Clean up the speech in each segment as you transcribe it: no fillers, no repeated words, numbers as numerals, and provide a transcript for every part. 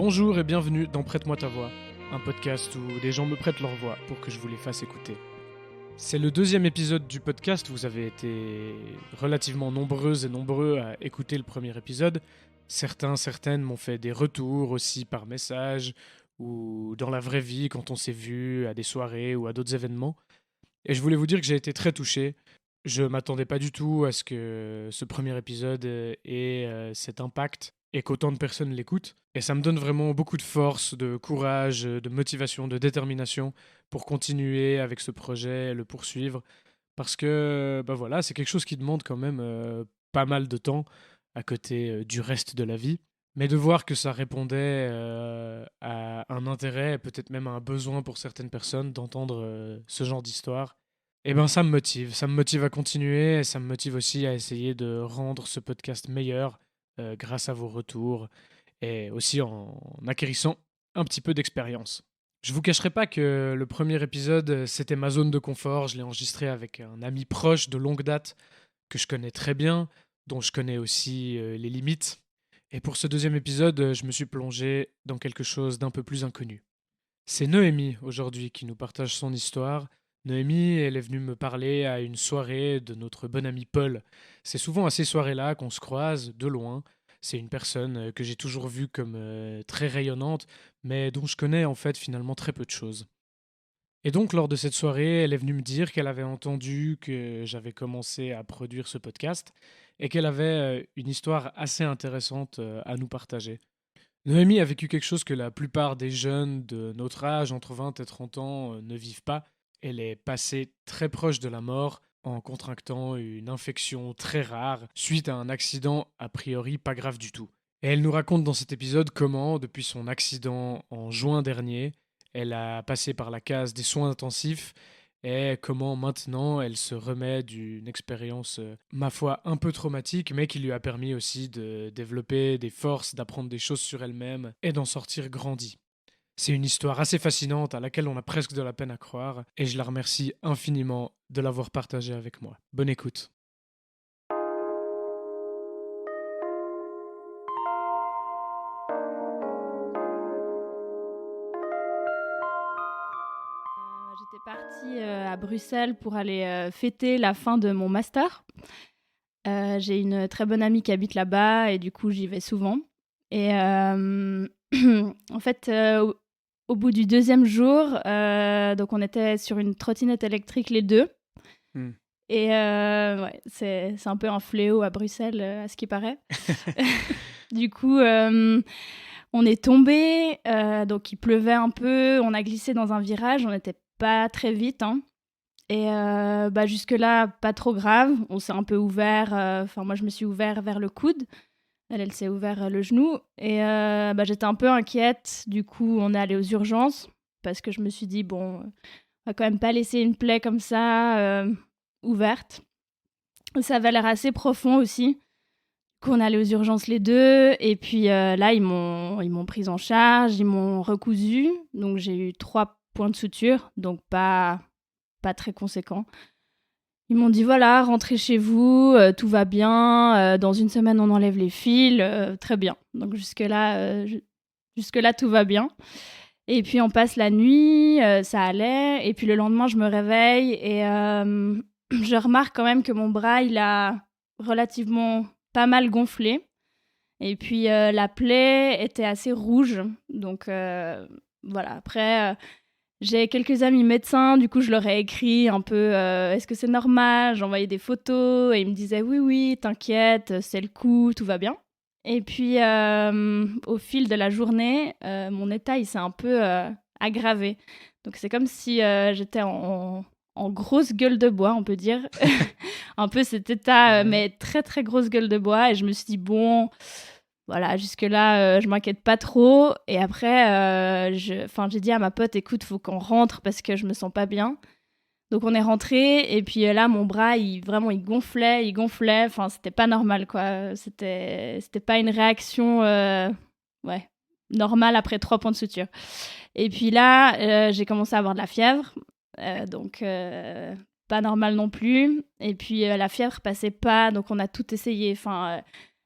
Bonjour et bienvenue dans Prête-moi ta voix, un podcast où des gens me prêtent leur voix pour que je vous les fasse écouter. C'est le deuxième épisode du podcast, vous avez été relativement nombreuses et nombreux à écouter le premier épisode. Certaines m'ont fait des retours aussi par message ou dans la vraie vie quand on s'est vu à des soirées ou à d'autres événements. Et je voulais vous dire que j'ai été très touché. Je m'attendais pas du tout à ce que ce premier épisode ait cet impact et qu'autant de personnes l'écoutent. Et ça me donne vraiment beaucoup de force, de courage, de motivation, de détermination pour continuer avec ce projet, le poursuivre. Parce que bah voilà, c'est quelque chose qui demande quand même pas mal de temps à côté du reste de la vie. Mais de voir que ça répondait à un intérêt, peut-être même à un besoin pour certaines personnes d'entendre ce genre d'histoire, eh ben ça me motive à continuer et ça me motive aussi à essayer de rendre ce podcast meilleur grâce à vos retours et aussi en acquérissant un petit peu d'expérience. Je vous cacherai pas que le premier épisode, c'était ma zone de confort. Je l'ai enregistré avec un ami proche de longue date que je connais très bien, dont je connais aussi les limites. Et pour ce deuxième épisode, je me suis plongé dans quelque chose d'un peu plus inconnu. C'est Noémie aujourd'hui qui nous partage son histoire. Noémie, elle est venue me parler à une soirée de notre bon ami Paul. C'est souvent à ces soirées-là qu'on se croise de loin. C'est une personne que j'ai toujours vue comme très rayonnante, mais dont je connais en fait finalement très peu de choses. Et donc lors de cette soirée, elle est venue me dire qu'elle avait entendu que j'avais commencé à produire ce podcast et qu'elle avait une histoire assez intéressante à nous partager. Noémie a vécu quelque chose que la plupart des jeunes de notre âge, entre 20 et 30 ans, ne vivent pas. Elle est passée très proche de la mort en contractant une infection très rare suite à un accident a priori pas grave du tout. Et elle nous raconte dans cet épisode comment, depuis son accident en juin dernier, elle a passé par la case des soins intensifs et comment maintenant elle se remet d'une expérience, ma foi, un peu traumatique, mais qui lui a permis aussi de développer des forces, d'apprendre des choses sur elle-même et d'en sortir grandie. C'est une histoire assez fascinante à laquelle on a presque de la peine à croire, et je la remercie infiniment de l'avoir partagée avec moi. Bonne écoute. J'étais partie à Bruxelles pour aller fêter la fin de mon master. J'ai une très bonne amie qui habite là-bas et du coup j'y vais souvent. Et en fait, au bout du deuxième jour, donc on était sur une trottinette électrique les deux. Hmm. Et ouais, c'est un peu un fléau à Bruxelles, à ce qui paraît. Du coup, on est tombé, donc il pleuvait un peu, on a glissé dans un virage, on n'était pas très vite, hein. Et jusque-là, pas trop grave. On s'est un peu ouvert, moi je me suis ouvert vers le coude, elle s'est ouvert le genou. Et j'étais un peu inquiète, du coup on est allé aux urgences, parce que je me suis dit, bon, on va quand même pas laisser une plaie comme ça ouverte. Ça avait l'air assez profond aussi. Qu'on allait aux urgences les deux, et puis là ils m'ont prise en charge, ils m'ont recousu, donc j'ai eu 3 points de suture, donc pas très conséquent. Ils m'ont dit voilà, rentrez chez vous, tout va bien, dans une semaine on enlève les fils, très bien. Donc jusque là tout va bien. Et puis on passe la nuit, ça allait, et puis le lendemain je me réveille et je remarque quand même que mon bras il a relativement pas mal gonflé. Et puis la plaie était assez rouge. Donc voilà, après j'ai quelques amis médecins, du coup je leur ai écrit un peu est-ce que c'est normal, j'envoyais des photos et ils me disaient oui, t'inquiète, c'est le coup, tout va bien. Et puis au fil de la journée, mon état il s'est un peu aggravé. Donc c'est comme si j'étais en grosse gueule de bois, on peut dire. Un peu cet état, mais très très grosse gueule de bois. Et je me suis dit, bon, voilà, jusque-là, je m'inquiète pas trop. Et après, j'ai dit à ma pote, écoute, faut qu'on rentre parce que je me sens pas bien. Donc on est rentré et puis là, mon bras, il gonflait. Enfin, c'était pas normal, quoi. C'était pas une réaction normale après 3 points de suture. Et puis là, j'ai commencé à avoir de la fièvre. Donc pas normal non plus. Et puis la fièvre passait pas, donc on a tout essayé. Enfin,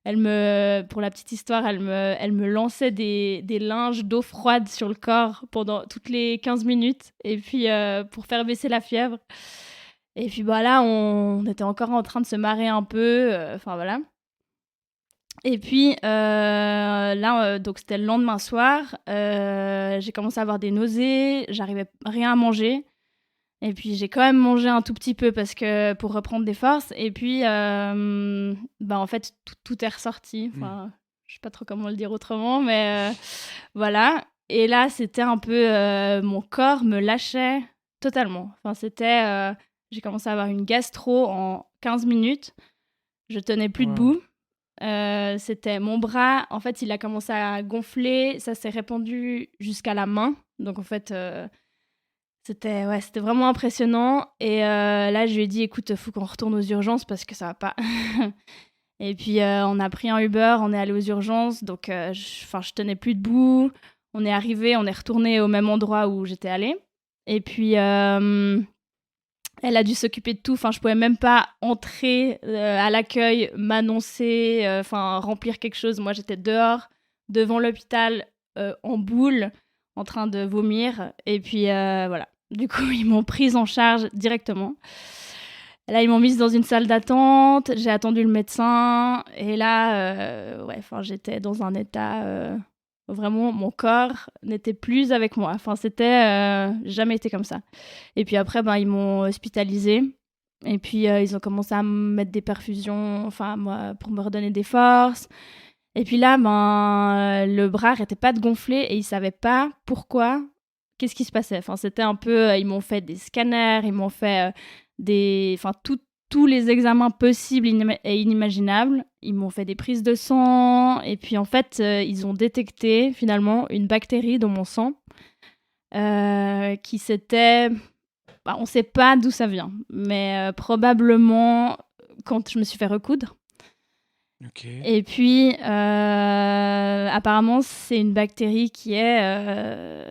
Pour la petite histoire, elle me lançait des linges d'eau froide sur le corps pendant toutes les 15 minutes, et puis pour faire baisser la fièvre. Et puis là, on était encore en train de se marrer un peu, enfin voilà. Et puis là, donc c'était le lendemain soir, j'ai commencé à avoir des nausées, j'arrivais rien à manger. Et puis j'ai quand même mangé un tout petit peu pour reprendre des forces. Et puis en fait tout est ressorti. Enfin, je sais pas trop comment le dire autrement, mais voilà. Et là c'était un peu mon corps me lâchait totalement. Enfin c'était j'ai commencé à avoir une gastro en 15 minutes. Je tenais plus debout. C'était mon bras, en fait, il a commencé à gonfler, ça s'est répandu jusqu'à la main. Donc en fait, c'était vraiment impressionnant. Et là, je lui ai dit, écoute, faut qu'on retourne aux urgences parce que ça va pas. Et puis on a pris un Uber, on est allé aux urgences. Donc je tenais plus debout. On est arrivé, on est retourné au même endroit où j'étais allée. Et puis elle a dû s'occuper de tout. Enfin, je pouvais même pas entrer à l'accueil, m'annoncer, remplir quelque chose. Moi, j'étais dehors, devant l'hôpital, en boule, en train de vomir. Et puis, voilà. Du coup, ils m'ont prise en charge directement. Là, ils m'ont mise dans une salle d'attente. J'ai attendu le médecin. Et là, j'étais dans un état... Vraiment, mon corps n'était plus avec moi. Enfin, c'était jamais été comme ça. Et puis après, ils m'ont hospitalisée. Et puis, ils ont commencé à me mettre des perfusions, pour me redonner des forces. Et puis là, le bras n'arrêtait pas de gonfler et ils ne savaient pas pourquoi, qu'est-ce qui se passait. Enfin, c'était un peu... ils m'ont fait des scanners, ils m'ont fait tous les examens possibles et inimaginables. Ils m'ont fait des prises de sang. Et puis, en fait, ils ont détecté, finalement, une bactérie dans mon sang qui s'était... on ne sait pas d'où ça vient, mais probablement quand je me suis fait recoudre. Okay. Et puis, apparemment, c'est une bactérie qui est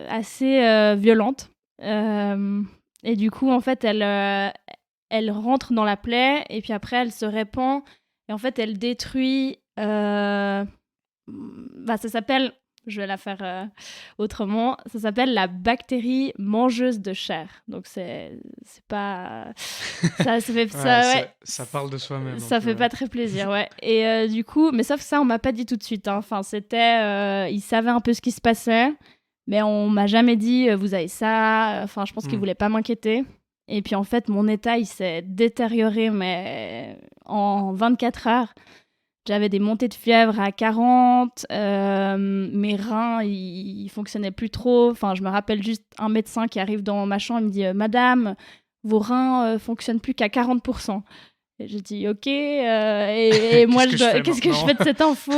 assez violente. Et du coup, en fait, elle rentre dans la plaie et puis après, elle se répand. Et en fait, elle détruit... ça s'appelle... Je vais la faire autrement. Ça s'appelle la bactérie mangeuse de chair. Donc, c'est pas... Ça fait... ça parle de soi-même. Ça fait pas très plaisir, ouais. Et du coup... Mais sauf ça, on m'a pas dit tout de suite. Hein. Enfin, c'était... ils savaient un peu ce qui se passait. Mais on m'a jamais dit, vous avez ça. Enfin, je pense qu'ils voulaient pas m'inquiéter. Et puis, en fait, mon état, il s'est détérioré, mais en 24 heures. J'avais des montées de fièvre à 40, mes reins, ils fonctionnaient plus trop. Enfin, je me rappelle juste un médecin qui arrive dans ma chambre, il me dit « Madame, vos reins fonctionnent plus qu'à 40%. » Et j'ai dit « Ok, et moi, qu'est-ce que je fais de cette info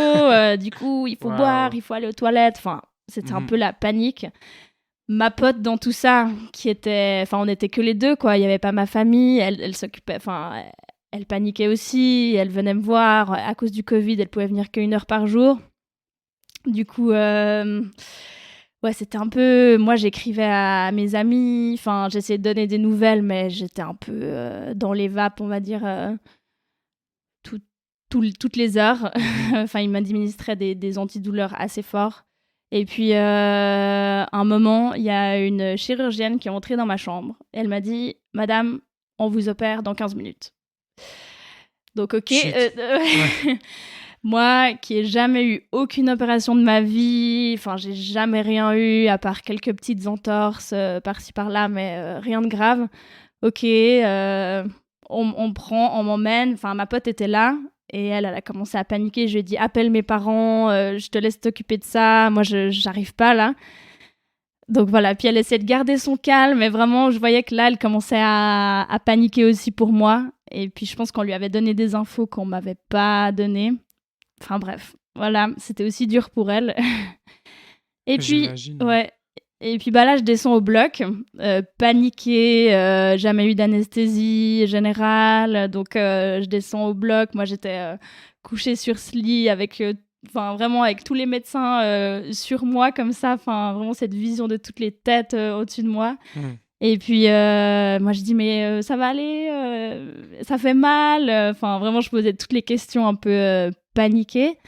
Du coup, il faut boire, il faut aller aux toilettes. » Enfin, c'était un peu la panique. Ma pote dans tout ça, on n'était que les deux, quoi. Il n'y avait pas ma famille, elle s'occupait... Elle paniquait aussi, elle venait me voir. À cause du Covid, elle pouvait venir qu'1 heure par jour. Du coup, c'était un peu... Moi, j'écrivais à mes amis. Enfin, j'essayais de donner des nouvelles, mais j'étais un peu dans les vapes, on va dire, toutes les heures. Enfin, ils m'administraient des antidouleurs assez forts. Et puis, un moment, il y a une chirurgienne qui est entrée dans ma chambre. Elle m'a dit « Madame, on vous opère dans 15 minutes. » Donc, ok. Moi, qui n'ai jamais eu aucune opération de ma vie, enfin, j'ai jamais rien eu, à part quelques petites entorses par-ci par-là, mais rien de grave. Ok, on m'emmène. Enfin, ma pote était là et elle a commencé à paniquer. Je lui ai dit, appelle mes parents, je te laisse t'occuper de ça. Moi, j'arrive pas là. Donc voilà, puis elle essayait de garder son calme, mais vraiment, je voyais que là, elle commençait à paniquer aussi pour moi. Et puis, je pense qu'on lui avait donné des infos qu'on m'avait pas données. Enfin bref, voilà, c'était aussi dur pour elle. Et puis, ouais. Et puis là, je descends au bloc, paniquée, jamais eu d'anesthésie générale, donc je descends au bloc. Moi, j'étais couchée sur ce lit avec... vraiment avec tous les médecins sur moi comme ça, vraiment cette vision de toutes les têtes au-dessus de moi. Et puis, moi, je dis, mais ça va aller, ça fait mal. Enfin, vraiment, je posais toutes les questions un peu paniquées.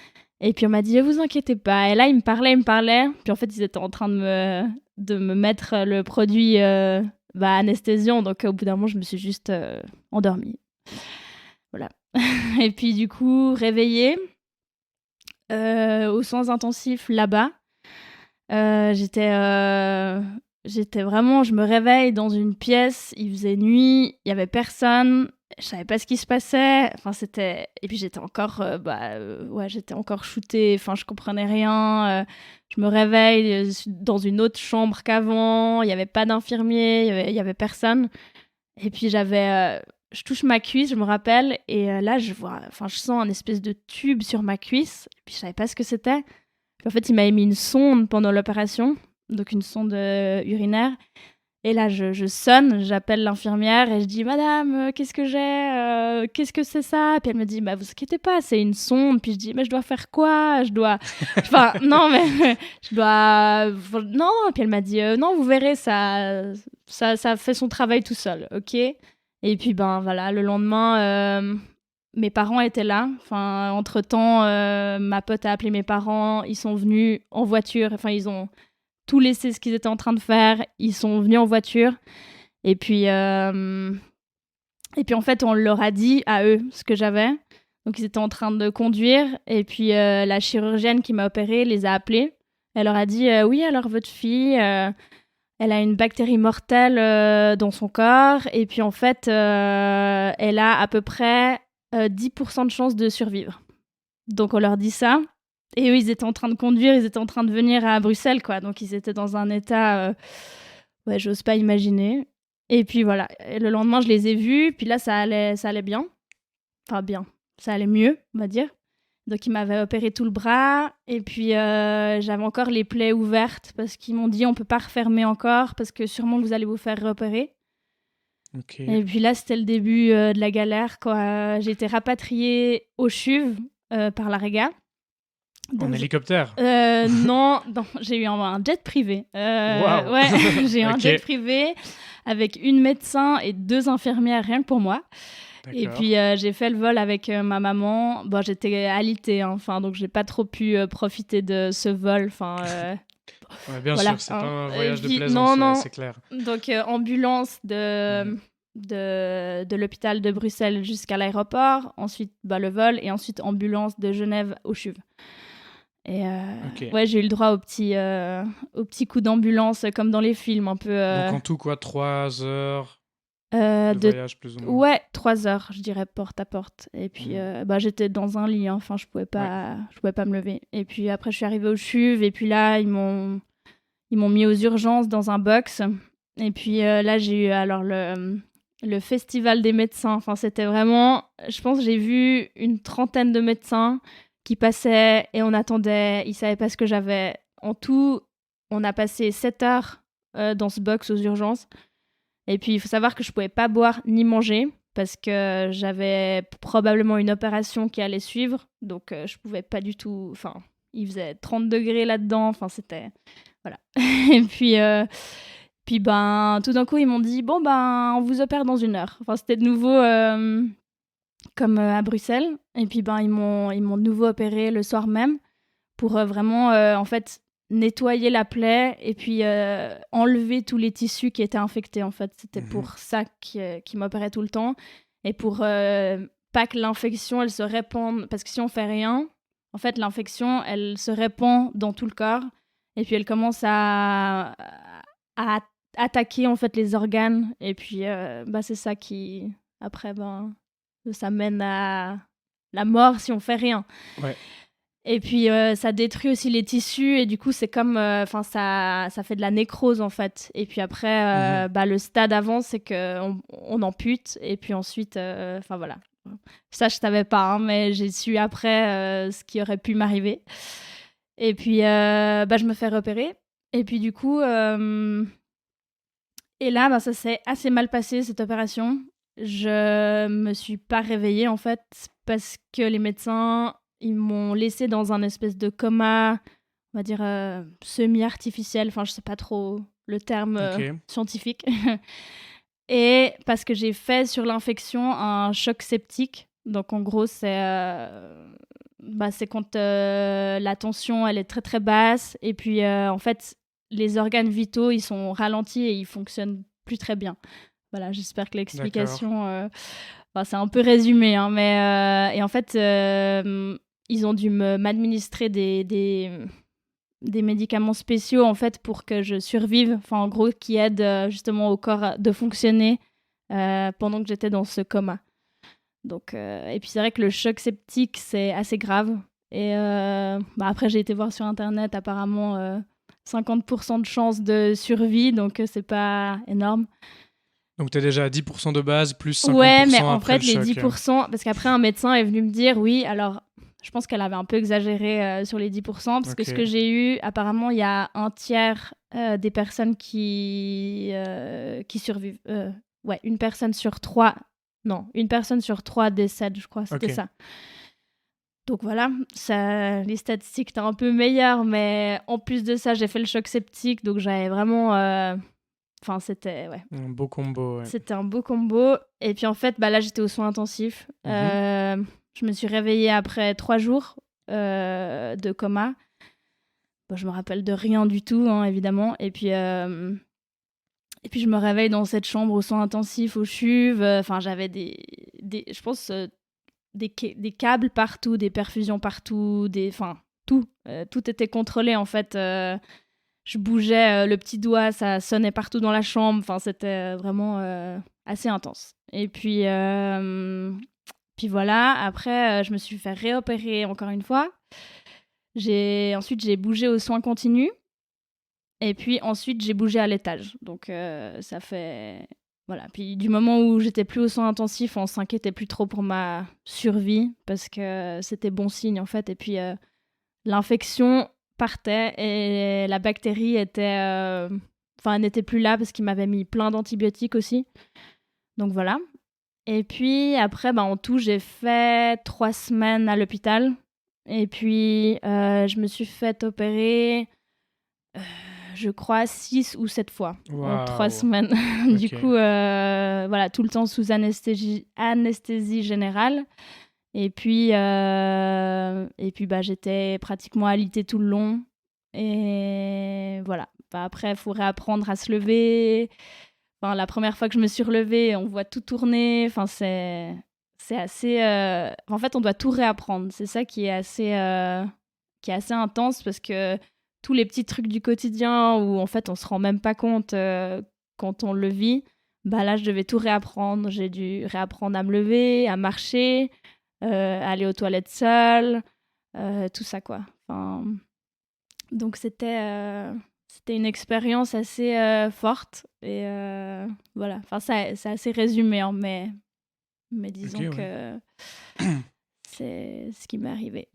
Et puis, on m'a dit, vous inquiétez pas. Et là, il me parlait. Puis, en fait, ils étaient en train de me mettre le produit anesthésiant. Donc, au bout d'un moment, je me suis juste endormie. Voilà. Et puis, du coup, réveillée aux soins intensifs là-bas. J'étais vraiment, je me réveille dans une pièce, il faisait nuit, il y avait personne, je savais pas ce qui se passait. Enfin, c'était, et puis j'étais encore, j'étais encore shootée. Enfin, je comprenais rien. Je me réveille dans une autre chambre qu'avant. Il y avait pas d'infirmier, il y avait personne. Et puis je touche ma cuisse, je me rappelle, et là je sens un espèce de tube sur ma cuisse. Et puis je savais pas ce que c'était. Puis en fait, il m'avait mis une sonde pendant l'opération, donc une sonde urinaire. Et là, je sonne, j'appelle l'infirmière et je dis, Madame, qu'est-ce que j'ai Qu'est-ce que c'est ça? Puis elle me dit, bah, vous inquiétez pas, c'est une sonde. Puis je dis, mais je dois faire quoi? Enfin, non, mais je dois. Non. Puis elle m'a dit, non, vous verrez, ça fait son travail tout seul, ok? Et puis, ben voilà, le lendemain. Mes parents étaient là. Enfin, entre-temps, ma pote a appelé mes parents. Ils sont venus en voiture. Enfin, ils ont tout laissé ce qu'ils étaient en train de faire. Ils sont venus en voiture. Et puis en fait, on leur a dit à eux ce que j'avais. Donc, ils étaient en train de conduire. Et puis, la chirurgienne qui m'a opérée les a appelés. Elle leur a dit oui, alors votre fille, elle a une bactérie mortelle dans son corps. Et puis, en fait, elle a à peu près 10% de chances de survivre. Donc on leur dit ça. Et eux, ils étaient en train de conduire, ils étaient en train de venir à Bruxelles, quoi. Donc ils étaient dans un état, j'ose pas imaginer. Et puis voilà. Et le lendemain, je les ai vus. Puis là, ça allait bien. Enfin bien, ça allait mieux, on va dire. Donc ils m'avaient opéré tout le bras. Et puis j'avais encore les plaies ouvertes parce qu'ils m'ont dit on peut pas refermer encore parce que sûrement vous allez vous faire repérer. Okay. Et puis là, c'était le début de la galère, quoi. J'ai été rapatriée au CHUV par la Rega. En hélicoptère Non, j'ai eu un jet privé. Wow. Ouais, j'ai eu un jet privé avec une médecin et 2 infirmières rien que pour moi. D'accord. Et puis j'ai fait le vol avec ma maman. Bon, j'étais alitée, hein, donc j'ai pas trop pu profiter de ce vol. Ouais, bien sûr, c'est pas un voyage de plaisance, non. c'est clair. Donc, ambulance de l'hôpital de Bruxelles jusqu'à l'aéroport, ensuite le vol, et ensuite ambulance de Genève au CHUV. Et ouais, j'ai eu le droit au petit coup d'ambulance, comme dans les films, un peu. Donc en tout, quoi, 3 heures de voyage, plus ou moins. Ouais, 3 heures, je dirais, porte à porte. Et puis, j'étais dans un lit, hein. Enfin, je pouvais pas me lever. Et puis après, je suis arrivée au CHUV, et puis là, ils m'ont mis aux urgences dans un box. Et puis là, j'ai eu alors le festival des médecins. Enfin, c'était vraiment... Je pense que j'ai vu une 30aine de médecins qui passaient et on attendait. Ils ne savaient pas ce que j'avais. En tout, on a passé 7 heures dans ce box aux urgences. Et puis, il faut savoir que je ne pouvais pas boire ni manger parce que j'avais probablement une opération qui allait suivre. Donc, je ne pouvais pas du tout... Enfin, il faisait 30 degrés là-dedans. Enfin, c'était... Voilà. Et puis, tout d'un coup, ils m'ont dit, on vous opère dans 1 heure. Enfin, c'était de nouveau comme à Bruxelles. Et puis, ils m'ont de nouveau opéré le soir même pour vraiment, en fait, nettoyer la plaie et puis enlever tous les tissus qui étaient infectés, en fait. C'était pour ça qu'ils m'opéraient tout le temps. Et pour pas que l'infection, elle se répande. Parce que si on fait rien, en fait, l'infection, elle se répand dans tout le corps. Et puis elle commence à attaquer en fait les organes. Et puis c'est ça qui, après, ça mène à la mort si on fait rien. Ouais. Et puis ça détruit aussi les tissus et du coup c'est comme, ça fait de la nécrose en fait. Et puis après, le stade avant c'est qu'on ampute et puis ensuite, voilà. Ça je savais pas, hein, mais j'ai su après ce qui aurait pu m'arriver. Et puis, je me fais repérer. Et puis, du coup, et là, ça s'est assez mal passé, cette opération. Je me suis pas réveillée, en fait, parce que les médecins, ils m'ont laissée dans un espèce de coma, on va dire, semi-artificiel. Enfin, je sais pas trop le terme Ok. scientifique. Et parce que j'ai fait sur l'infection un choc septique. Donc en gros, c'est quand la tension elle est très très basse et puis en fait les organes vitaux ils sont ralentis et ils fonctionnent plus très bien. Voilà, j'espère que l'explication c'est un peu résumé hein, mais et en fait ils ont dû m'administrer des médicaments spéciaux en fait pour que je survive, enfin en gros qui aident justement au corps de fonctionner pendant que j'étais dans ce coma. Donc, et puis c'est vrai que le choc septique, c'est assez grave. Et après, j'ai été voir sur Internet, apparemment 50% de chance de survie, donc c'est pas énorme. Donc tu es déjà à 10% de base, plus Ouais, mais 50% en après fait, le les choc. 10%, parce qu'après, un médecin est venu me dire, oui, alors, je pense qu'elle avait un peu exagéré sur les 10%, parce que ce que j'ai eu, apparemment, il y a un tiers des personnes qui survivent. Ouais, une personne sur 3. Non, une personne sur 3 décède, je crois, c'était ça. Donc voilà, les statistiques étaient un peu meilleures, mais en plus de ça, j'ai fait le choc septique, donc j'avais vraiment... Enfin, c'était... Ouais. Un beau combo, ouais. C'était un beau combo. Et puis en fait, là, j'étais aux soins intensifs. Je me suis réveillée après 3 jours de coma. Bon, je me rappelle de rien du tout, hein, évidemment. Et puis je me réveille dans cette chambre aux soins intensifs, au CHUV. Enfin, j'avais je pense, des câbles partout, des perfusions partout, tout. Tout était contrôlé, en fait. Je bougeais le petit doigt, ça sonnait partout dans la chambre. Enfin, c'était vraiment assez intense. Et puis voilà, après, je me suis fait réopérer encore une fois. Ensuite, j'ai bougé aux soins continus. Et puis ensuite, j'ai bougé à l'étage. Donc, ça fait... Voilà. Puis du moment où j'étais plus aux soins intensifs, on s'inquiétait plus trop pour ma survie parce que c'était bon signe, en fait. Et puis, l'infection partait et la bactérie n'était plus là parce qu'il m'avait mis plein d'antibiotiques aussi. Donc voilà. Et puis après, en tout, j'ai fait 3 semaines à l'hôpital. Et puis, je me suis fait opérer, je crois, 6 ou 7 fois en 3 semaines. Du coup, voilà, tout le temps sous anesthésie générale. Et puis j'étais pratiquement alitée tout le long. Et voilà. Après, il faut réapprendre à se lever. Enfin, la première fois que je me suis relevée, on voit tout tourner. Enfin, c'est assez... En fait, on doit tout réapprendre. C'est ça qui est assez intense parce que tous les petits trucs du quotidien où, en fait, on se rend même pas compte quand on le vit, là, je devais tout réapprendre. J'ai dû réapprendre à me lever, à marcher, aller aux toilettes seule, tout ça, quoi. Enfin, donc, c'était une expérience assez forte. Et voilà. Enfin, c'est assez résumé, hein, mais disons que c'est ce qui m'est arrivé.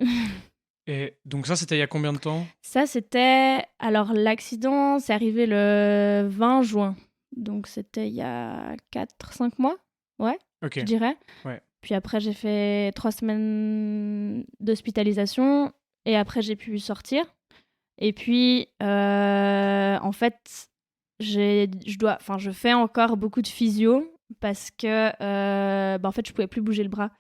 Et donc ça, c'était il y a combien de temps ? Ça, c'était... Alors, l'accident, c'est arrivé le 20 juin. Donc, c'était il y a 4-5 mois. Ouais, je dirais. Ouais. Puis après, j'ai fait 3 semaines d'hospitalisation. Et après, j'ai pu sortir. Et puis, en fait, je fais encore beaucoup de physio parce que en fait, je pouvais plus bouger le bras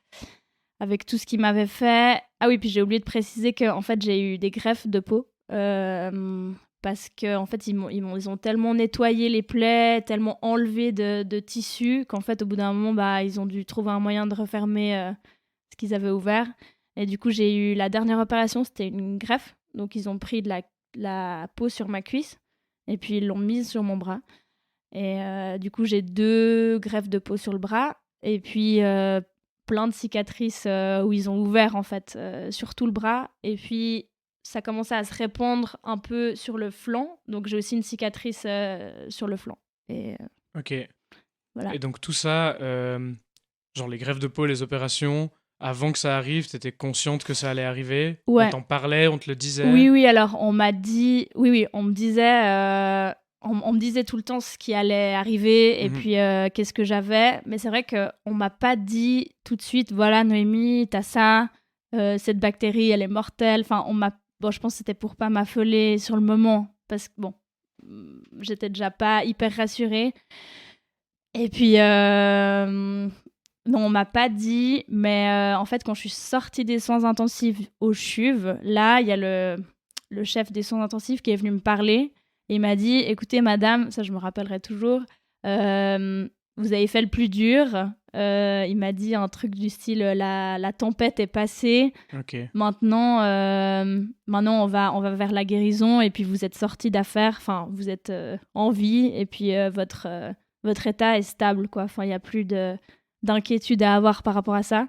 avec tout ce qu'il m'avait fait. Ah oui, puis j'ai oublié de préciser que en fait, j'ai eu des greffes de peau parce que en fait, ils ont tellement nettoyé les plaies, tellement enlevé de tissu qu'en fait, au bout d'un moment, ils ont dû trouver un moyen de refermer ce qu'ils avaient ouvert. Et du coup, j'ai eu la dernière opération, c'était une greffe. Donc, ils ont pris de la peau sur ma cuisse et puis ils l'ont mise sur mon bras. Et du coup, j'ai 2 greffes de peau sur le bras et puis plein de cicatrices où ils ont ouvert en fait sur tout le bras. Et puis, ça commençait à se répandre un peu sur le flanc. Donc, j'ai aussi une cicatrice sur le flanc. Et, ok. Voilà. Et donc tout ça, genre les greffes de peau, les opérations, avant que ça arrive, t'étais consciente que ça allait arriver ? Ouais. On t'en parlait, on te le disait ? Oui, alors on m'a dit... Oui, on me disait... On me disait tout le temps ce qui allait arriver et puis qu'est-ce que j'avais. Mais c'est vrai qu'on m'a pas dit tout de suite, voilà Noémie, t'as ça, cette bactérie, elle est mortelle. Enfin, je pense que c'était pour pas m'affoler sur le moment. Parce que j'étais déjà pas hyper rassurée. Et puis, non, on m'a pas dit, mais en fait, quand je suis sortie des soins intensifs au CHUV, là, il y a le chef des soins intensifs qui est venu me parler et il m'a dit, écoutez, madame, ça je me rappellerai toujours, vous avez fait le plus dur. Il m'a dit un truc du style, la tempête est passée. Ok. Maintenant, on va vers la guérison et puis vous êtes sorti d'affaires, enfin, vous êtes en vie et puis votre état est stable, quoi. Enfin, il n'y a plus d'inquiétude à avoir par rapport à ça.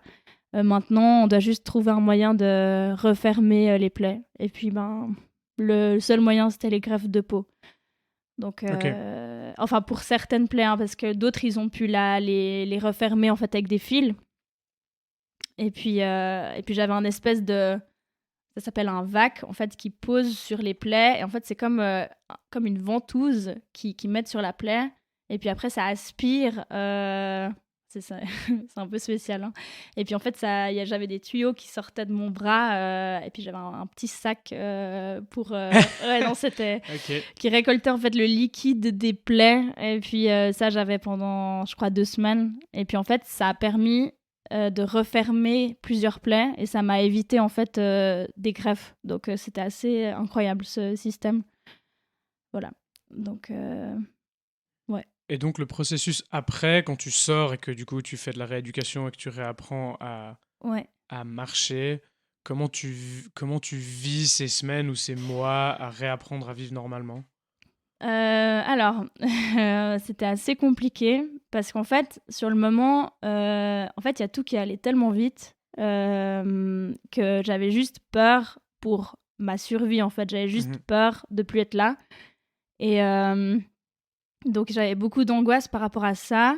Maintenant, on doit juste trouver un moyen de refermer les plaies. Et puis, le seul moyen, c'était les greffes de peau. Donc, enfin, pour certaines plaies, hein, parce que d'autres, ils ont pu les refermer en fait avec des fils. Et puis j'avais un espèce de... Ça s'appelle un vac, en fait, qui pose sur les plaies. Et en fait, c'est comme une ventouse qui mettent sur la plaie. Et puis après, ça aspire. C'est ça, c'est un peu spécial. Hein. Et puis en fait, j'avais des tuyaux qui sortaient de mon bras. Et puis j'avais un petit sac pour... ouais, non, c'était... Ok. Qui récoltait en fait le liquide des plaies. Et puis ça, j'avais pendant, je crois, 2 semaines. Et puis en fait, ça a permis de refermer plusieurs plaies et ça m'a évité en fait des greffes. Donc c'était assez incroyable ce système. Voilà. Donc ouais. Et donc le processus après, quand tu sors et que du coup tu fais de la rééducation et que tu réapprends Ouais. à marcher, comment tu vis ces semaines ou ces mois à réapprendre à vivre normalement? Alors, c'était assez compliqué parce qu'en fait, sur le moment, en fait, il y a tout qui allait tellement vite que j'avais juste peur pour ma survie. En fait, j'avais juste peur de plus être là. Et donc, j'avais beaucoup d'angoisse par rapport à ça.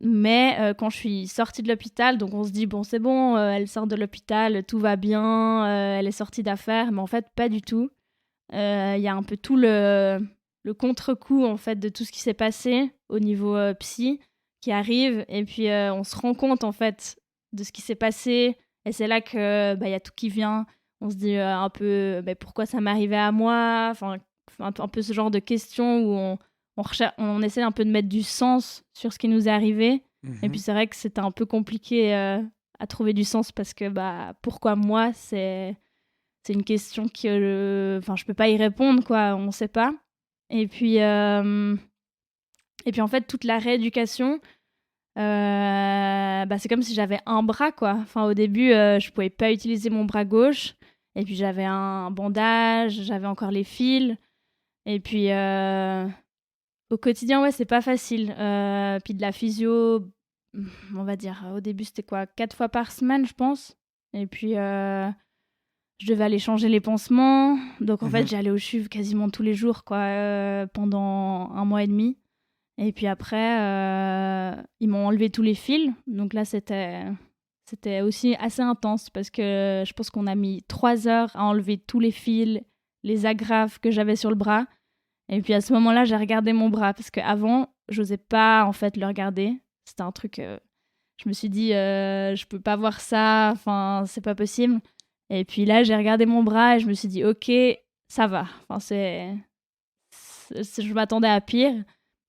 Mais quand je suis sortie de l'hôpital, donc on se dit, bon, c'est bon, elle sort de l'hôpital, tout va bien, elle est sortie d'affaires. Mais en fait, pas du tout. Il y a un peu tout le contre-coup en fait de tout ce qui s'est passé au niveau psy qui arrive et puis on se rend compte en fait de ce qui s'est passé et c'est là que y a tout qui vient. On se dit un peu pourquoi ça m'arrivait à moi, enfin un peu ce genre de questions où on essaie un peu de mettre du sens sur ce qui nous est arrivé. Et puis c'est vrai que c'était un peu compliqué à trouver du sens parce que pourquoi moi, c'est une question que je peux pas y répondre, quoi, on sait pas. Et puis en fait, toute la rééducation, c'est comme si j'avais un bras, quoi. Enfin, au début, je pouvais pas utiliser mon bras gauche. Et puis j'avais un bandage, j'avais encore les fils. Et puis au quotidien, ouais, c'est pas facile. Puis de la physio, on va dire, au début, c'était quoi, 4 fois par semaine, je pense. Et puis je devais aller changer les pansements. Donc en fait, j'allais au CHUV quasiment tous les jours, quoi, pendant 1 mois et demi. Et puis après, ils m'ont enlevé tous les fils. Donc là, c'était aussi assez intense parce que je pense qu'on a mis 3 heures à enlever tous les fils, les agrafes que j'avais sur le bras. Et puis à ce moment-là, j'ai regardé mon bras parce qu'avant, j'osais pas en fait le regarder. C'était un truc... je me suis dit, je peux pas voir ça, enfin, c'est pas possible. Et puis là, j'ai regardé mon bras et je me suis dit, ok, ça va. Enfin, je m'attendais à pire.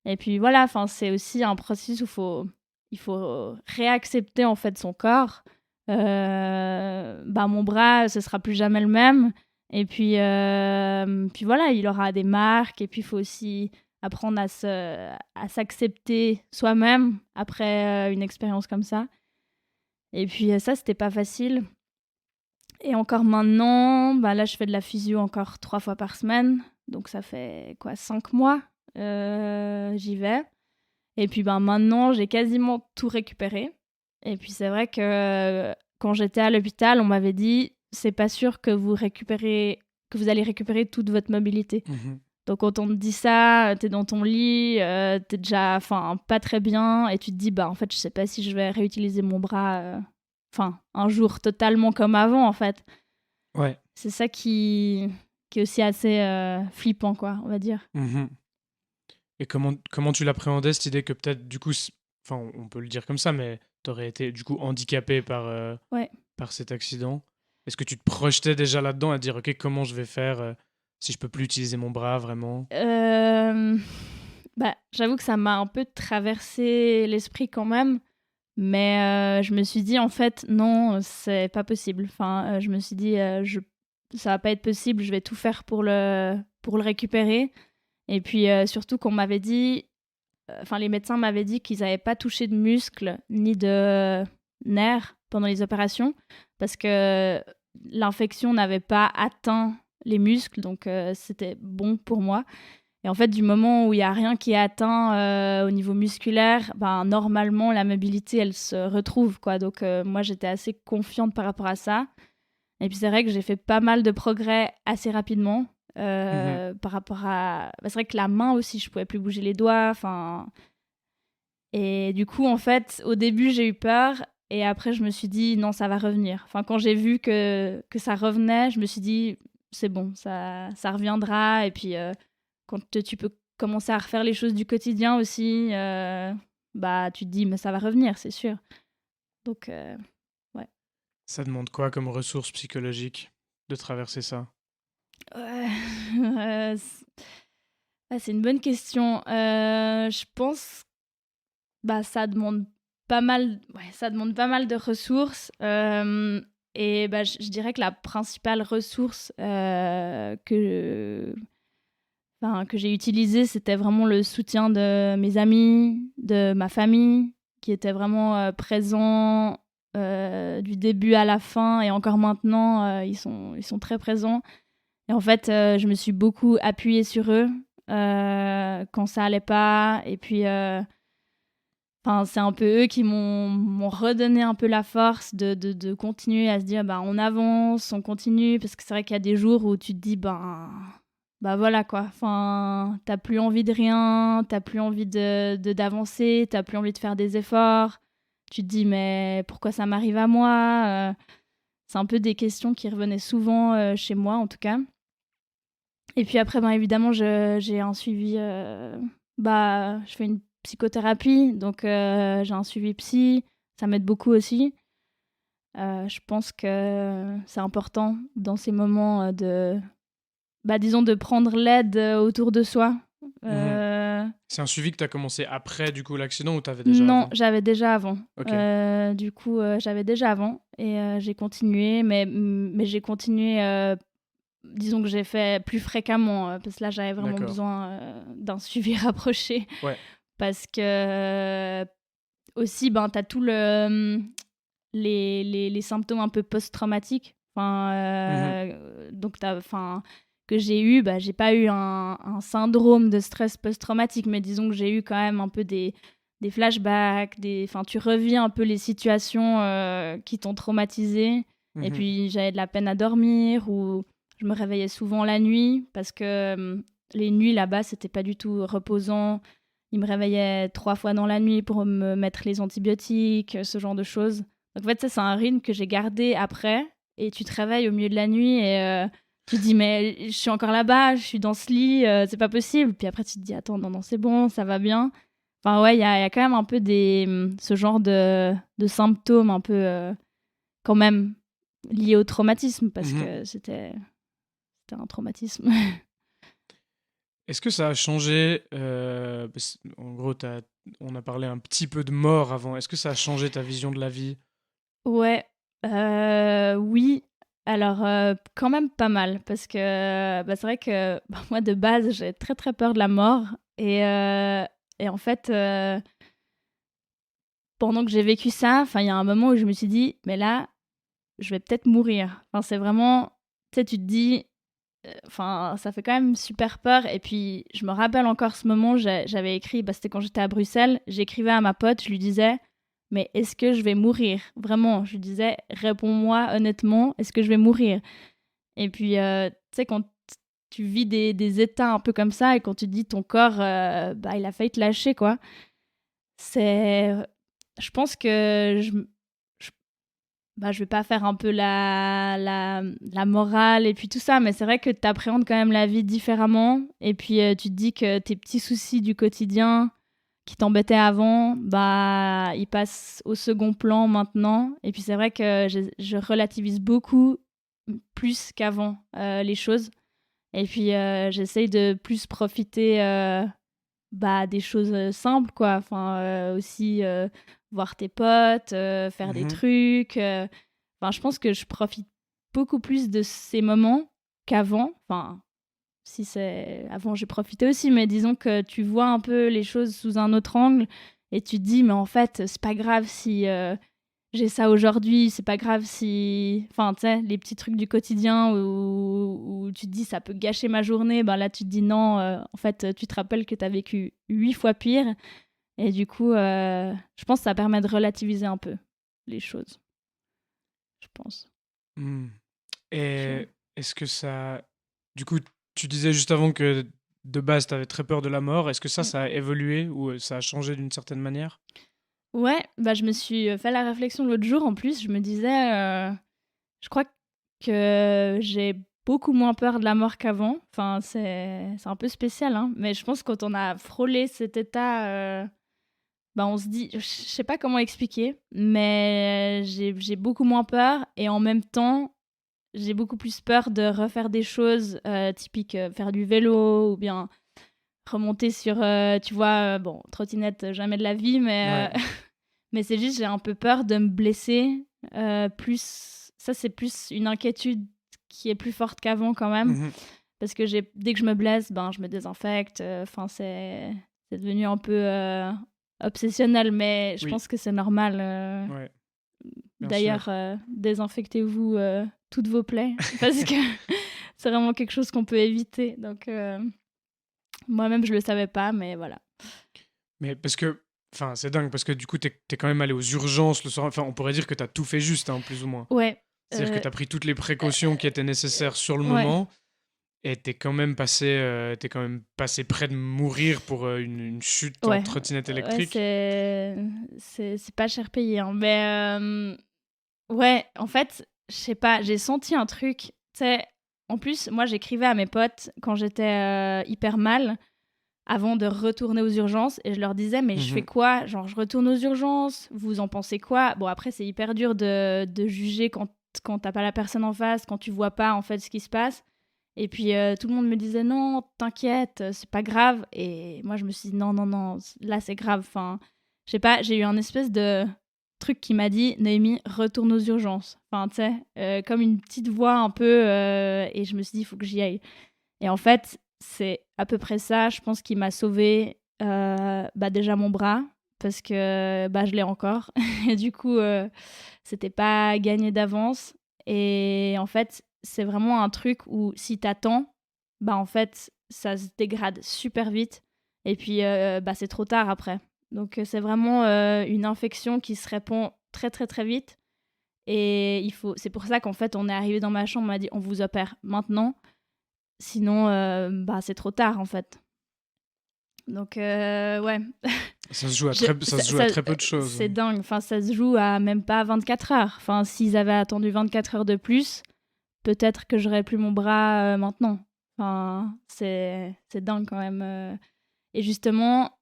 Et puis voilà, enfin, c'est aussi un processus où il faut réaccepter en fait son corps. Mon bras, ce sera plus jamais le même. Et puis voilà, il aura des marques. Et puis il faut aussi apprendre à s'accepter soi-même après une expérience comme ça. Et puis ça, c'était pas facile. Et encore maintenant, là, je fais de la physio encore 3 fois par semaine. Donc, ça fait 5 mois, j'y vais. Et puis, maintenant, j'ai quasiment tout récupéré. Et puis, c'est vrai que quand j'étais à l'hôpital, on m'avait dit, c'est pas sûr que vous allez récupérer toute votre mobilité. Donc, quand on te dit ça, t'es dans ton lit, t'es déjà pas très bien. Et tu te dis, en fait, je sais pas si je vais réutiliser mon bras... un jour totalement comme avant, en fait. Ouais. C'est ça qui est aussi assez flippant, quoi, on va dire. Et comment tu l'appréhendais, cette idée que peut-être, du coup, on peut le dire comme ça, mais t'aurais été, du coup, handicapé par cet accident? Est-ce que tu te projetais déjà là-dedans à dire, OK, comment je vais faire Si je peux plus utiliser mon bras, vraiment. J'avoue que ça m'a un peu traversé l'esprit quand même. Mais je me suis dit, en fait, non, c'est pas possible. Enfin, je me suis dit, ça va pas être possible, je vais tout faire pour le récupérer. Et puis, surtout qu'on m'avait dit, les médecins m'avaient dit qu'ils n'avaient pas touché de muscles ni de nerfs pendant les opérations parce que l'infection n'avait pas atteint les muscles, donc c'était bon pour moi. Et en fait, du moment où il n'y a rien qui est atteint au niveau musculaire, normalement, la mobilité, elle se retrouve, quoi. Donc, moi, j'étais assez confiante par rapport à ça. Et puis, c'est vrai que j'ai fait pas mal de progrès assez rapidement par rapport à... c'est vrai que la main aussi, je pouvais plus bouger les doigts, enfin... Et du coup, en fait, au début, j'ai eu peur. Et après, je me suis dit, non, ça va revenir. Enfin, quand j'ai vu que ça revenait, je me suis dit, c'est bon, ça reviendra. Et puis... quand tu peux commencer à refaire les choses du quotidien aussi, tu te dis, mais ça va revenir, c'est sûr. Donc, ouais. Ça demande quoi comme ressources psychologiques de traverser ça? C'est une bonne question. Je pense ça demande pas mal, ça demande pas mal de ressources. Et je dirais que la principale ressource que j'ai utilisé, c'était vraiment le soutien de mes amis, de ma famille, qui étaient vraiment présents du début à la fin, et encore maintenant, ils sont très présents. Et en fait, je me suis beaucoup appuyée sur eux quand ça allait pas. Et puis, c'est un peu eux qui m'ont redonné un peu la force de continuer à se dire, on avance, on continue, parce que c'est vrai qu'il y a des jours où tu te dis, voilà quoi, enfin, t'as plus envie de rien, t'as plus envie d'avancer, t'as plus envie de faire des efforts. Tu te dis, mais pourquoi ça m'arrive à moi? C'est un peu des questions qui revenaient souvent chez moi, en tout cas. Et puis après, évidemment, j'ai un suivi... je fais une psychothérapie, donc j'ai un suivi psy, ça m'aide beaucoup aussi. Je pense que c'est important dans ces moments disons, de prendre l'aide autour de soi. C'est un suivi que tu as commencé après, du coup, l'accident, ou tu avais déjà Non, avant? j'avais déjà avant. Ok. Du coup, j'avais déjà avant et j'ai continué, mais j'ai continué, disons que j'ai fait plus fréquemment, parce que là, j'avais vraiment D'accord. besoin d'un suivi rapproché. Ouais. Parce que aussi, tu as tout les symptômes un peu post-traumatiques. Donc, que j'ai eu, j'ai pas eu un syndrome de stress post-traumatique, mais disons que j'ai eu quand même un peu des flashbacks, tu revis un peu les situations qui t'ont traumatisé. Et puis j'avais de la peine à dormir, ou je me réveillais souvent la nuit parce que les nuits là-bas c'était pas du tout reposant. Ils me réveillaient 3 fois dans la nuit pour me mettre les antibiotiques, ce genre de choses. Donc en fait ça c'est un rythme que j'ai gardé après, et tu te réveilles au milieu de la nuit et tu te dis, mais je suis encore là-bas, je suis dans ce lit, c'est pas possible. Puis après, tu te dis, attends, non, c'est bon, ça va bien. Enfin, ouais, il y a quand même un peu ce genre de symptômes un peu, quand même, liés au traumatisme, parce que c'était un traumatisme. Est-ce que ça a changé en gros, on a parlé un petit peu de mort avant. Est-ce que ça a changé ta vision de la vie? Ouais, oui. Alors, quand même pas mal, parce que c'est vrai que moi, de base, j'ai très très peur de la mort. Et en fait, pendant que j'ai vécu ça, il y a un moment où je me suis dit, mais là, je vais peut-être mourir. C'est vraiment, tu sais, tu te dis, ça fait quand même super peur. Et puis, je me rappelle encore ce moment, j'avais écrit, c'était quand j'étais à Bruxelles, j'écrivais à ma pote, je lui disais, mais est-ce que je vais mourir? Vraiment, je lui disais, réponds-moi honnêtement, est-ce que je vais mourir? Et puis, tu sais, quand tu vis des états un peu comme ça, et quand tu te dis ton corps, il a failli te lâcher, quoi. Je pense que je vais pas faire un peu la morale et puis tout ça, mais c'est vrai que tu appréhendes quand même la vie différemment. Et puis, tu te dis que tes petits soucis du quotidien qui t'embêtaient avant, ils passent au second plan maintenant. Et puis, c'est vrai que je relativise beaucoup plus qu'avant les choses. Et puis, j'essaye de plus profiter des choses simples, quoi. Enfin, aussi voir tes potes, faire des trucs. Enfin, je pense que je profite beaucoup plus de ces moments qu'avant. Enfin, si c'est avant, j'ai profité aussi, mais disons que tu vois un peu les choses sous un autre angle et tu te dis, mais en fait, c'est pas grave si j'ai ça aujourd'hui, c'est pas grave si. Enfin, tu sais, les petits trucs du quotidien où tu te dis, ça peut gâcher ma journée, ben là, tu te dis non, en fait, tu te rappelles que t'as vécu 8 fois pire. Et du coup, je pense que ça permet de relativiser un peu les choses, je pense. Et est-ce que ça... Du coup, tu disais juste avant que de base, tu avais très peur de la mort. Est-ce que ça a évolué ou ça a changé d'une certaine manière? Ouais, bah, je me suis fait la réflexion l'autre jour en plus. Je me disais, je crois que j'ai beaucoup moins peur de la mort qu'avant. Enfin, c'est un peu spécial, hein. Mais je pense que quand on a frôlé cet état, on se dit, je sais pas comment expliquer, mais j'ai beaucoup moins peur et en même temps, j'ai beaucoup plus peur de refaire des choses typiques, faire du vélo ou bien remonter sur, tu vois, trottinette, jamais de la vie, mais, Ouais. mais c'est juste, j'ai un peu peur de me blesser. Plus, ça, c'est plus une inquiétude qui est plus forte qu'avant quand même. Parce que dès que je me blesse, je me désinfecte. Enfin, c'est devenu un peu obsessionnel, mais je pense que c'est normal. Ouais, bien D'ailleurs, sûr. désinfectez-vous toutes vos plaies parce que c'est vraiment quelque chose qu'on peut éviter. Donc, moi-même, je le savais pas, mais voilà. Mais parce que, enfin, c'est dingue parce que du coup, t'es quand même allé aux urgences le soir. Enfin, on pourrait dire que t'as tout fait juste, hein, plus ou moins. Ouais. C'est-à-dire que t'as pris toutes les précautions qui étaient nécessaires sur le Ouais. moment et t'es quand même passé près de mourir pour une chute en Ouais. trottinette Ouais, électrique. c'est pas cher payé, hein. Mais ouais, en fait, je sais pas, j'ai senti un truc. Tu sais, en plus, moi, j'écrivais à mes potes quand j'étais hyper mal avant de retourner aux urgences et je leur disais, mais je fais quoi? Genre, je retourne aux urgences, vous en pensez quoi? Bon, après, c'est hyper dur de juger quand t'as pas la personne en face, quand tu vois pas en fait ce qui se passe. Et puis tout le monde me disait, non, t'inquiète, c'est pas grave. Et moi, je me suis dit, non, non, non, là, c'est grave. Enfin, je sais pas, j'ai eu un espèce de truc qui m'a dit, Noémie, retourne aux urgences. Enfin, tu sais, comme une petite voix un peu, et je me suis dit, il faut que j'y aille. Et en fait, c'est à peu près ça, je pense, qui m'a sauvé déjà mon bras, parce que je l'ai encore. Et du coup, c'était pas gagné d'avance. Et en fait, c'est vraiment un truc où si t'attends, en fait, ça se dégrade super vite. Et puis, c'est trop tard après. Donc, c'est vraiment une infection qui se répand très, très, très vite. Et c'est pour ça qu'en fait, on est arrivé dans ma chambre, on m'a dit, on vous opère maintenant. Sinon, c'est trop tard, en fait. Donc, ouais. Ça se joue à très peu de choses. C'est dingue. Enfin, ça se joue à même pas 24 heures. Enfin, s'ils avaient attendu 24 heures de plus, peut-être que j'aurais plus mon bras maintenant. Enfin, c'est dingue quand même. Et justement,